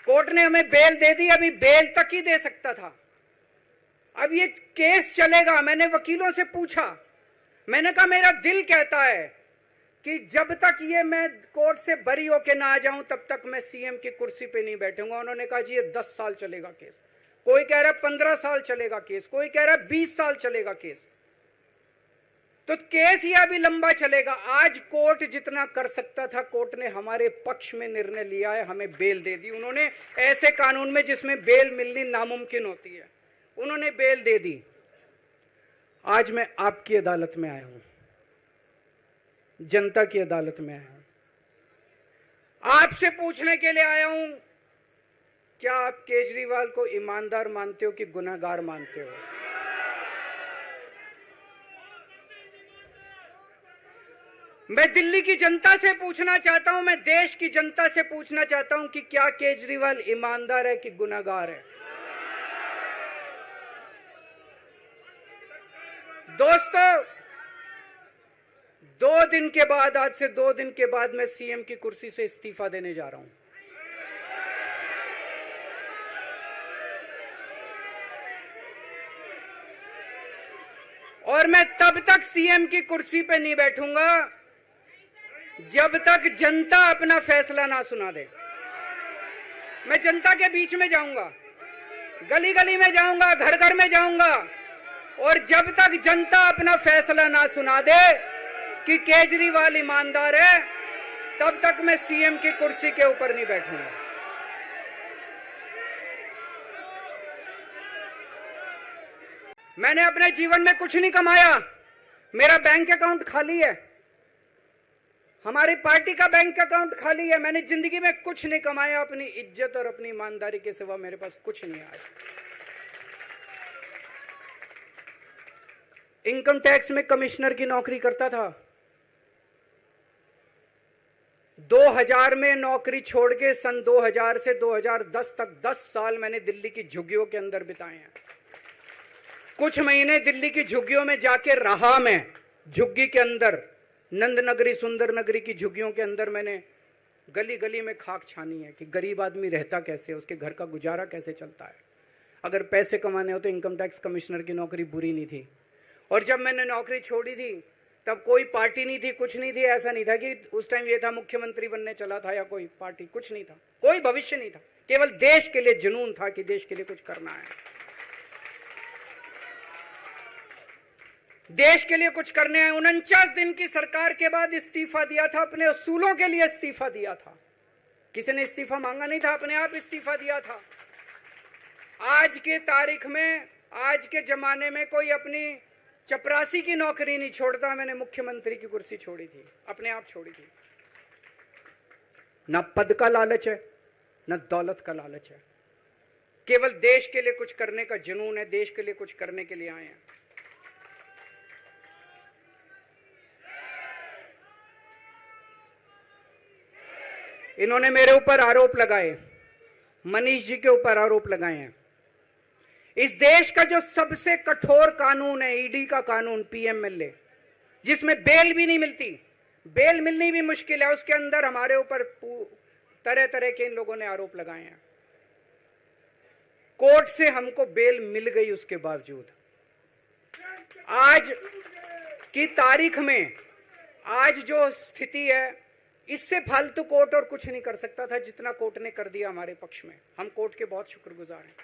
Court ने हमें bell दे दी, अभी बेल तक ही दे सकता था। अब ये केस चलेगा। मैंने वकीलों से पूछा, मैंने कहा मेरा दिल कहता है कि जब तक ये मैं कोर्ट से बरी होके ना आ जाऊं तब तक मैं सीएम की कुर्सी पे नहीं बैठूंगा। उन्होंने कहा जी ये 10 साल चलेगा केस, कोई कह रहा है 15 साल चलेगा केस, कोई कह रहा है 20 साल चलेगा केस। तो केस ये अभी लंबा चलेगा। आज कोर्ट जितना कर सकता था, कोर्ट ने हमारे पक्ष में निर्णय लिया है, हमें बेल दे दी। उन्होंने ऐसे कानून में जिसमें बेल मिलनी नामुमकिन होती है, उन्होंने बेल दे दी। आज मैं आपकी अदालत में आया हूं, जनता की अदालत में आया हूं, आपसे पूछने के लिए आया हूं, क्या आप केजरीवाल को ईमानदार मानते हो कि गुनहगार मानते हो? मैं दिल्ली की जनता से पूछना चाहता हूं, मैं देश की जनता से पूछना चाहता हूं कि क्या केजरीवाल ईमानदार है कि गुनहगार है? दोस्तों, 2 दिन के बाद, आज से 2 दिन के बाद मैं सीएम की कुर्सी से इस्तीफा देने जा रहा हूं। और मैं तब तक सीएम की कुर्सी पे नहीं बैठूंगा जब तक जनता अपना फैसला ना सुना दे। मैं जनता के बीच में जाऊंगा, गली गली में जाऊंगा, घर घर में जाऊंगा, और जब तक जनता अपना फैसला ना सुना दे कि केजरीवाल ईमानदार है, तब तक मैं सीएम की कुर्सी के ऊपर नहीं बैठूंगा। मैंने अपने जीवन में कुछ नहीं कमाया, मेरा बैंक अकाउंट खाली है, हमारी पार्टी का बैंक अकाउंट खाली है। मैंने जिंदगी में कुछ नहीं कमाया, अपनी इज्जत और अपनी ईमानदारी के सिवा मेरे पास कुछ नहीं आया। इनकम टैक्स में कमिश्नर की नौकरी करता था, 2000 में नौकरी छोड़ के सन 2000 से 2010 तक 10 साल मैंने दिल्ली की झुग्गियों के अंदर बिताए हैं। कुछ महीने दिल्ली की झुग्गियों में जाके रहा मैं, झुग्गी के अंदर, नंद नगरी, सुंदर नगरी की झुग्गियों के अंदर मैंने गली गली में खाक छानी है कि गरीब आदमी रहता कैसे, उसके घर का गुजारा कैसे चलता है। अगर पैसे कमाने हो तो इनकम टैक्स कमिश्नर की नौकरी बुरी नहीं थी। और जब मैंने नौकरी छोड़ी थी तब कोई पार्टी नहीं थी, कुछ नहीं थी। ऐसा नहीं था कि उस टाइम ये था मुख्यमंत्री बनने चला था या कोई पार्टी, कुछ नहीं था, कोई भविष्य नहीं था, केवल देश के लिए जुनून था कि देश के लिए कुछ करना है, देश के लिए कुछ करने हैं। 49 दिन की सरकार के बाद इस्तीफा दिया था, अपने असूलों के लिए इस्तीफा दिया था। किसी ने इस्तीफा मांगा नहीं था, अपने आप इस्तीफा दिया था। आज के तारीख में, आज के जमाने में कोई अपनी चपरासी की नौकरी नहीं छोड़ता। मैंने मुख्यमंत्री की कुर्सी छोड़ी थी, अपने आप छोड़ी थी। ना पद का लालच है, ना दौलत का लालच है, केवल देश के लिए कुछ करने का जुनून है, देश के लिए कुछ करने के लिए आए हैं। इन्होंने मेरे ऊपर आरोप लगाए, मनीष जी के ऊपर आरोप लगाए हैं। इस देश का जो सबसे कठोर कानून है, ईडी का कानून, पीएमएलए, जिसमें बेल भी नहीं मिलती, बेल मिलनी भी मुश्किल है, उसके अंदर हमारे ऊपर तरह तरह के इन लोगों ने आरोप लगाए हैं। कोर्ट से हमको बेल मिल गई, उसके बावजूद आज की तारीख में, आज जो स्थिति है, इससे फालतू कोर्ट और कुछ नहीं कर सकता था जितना कोर्ट ने कर दिया हमारे पक्ष में। हम कोर्ट के बहुत शुक्रगुजार हैं।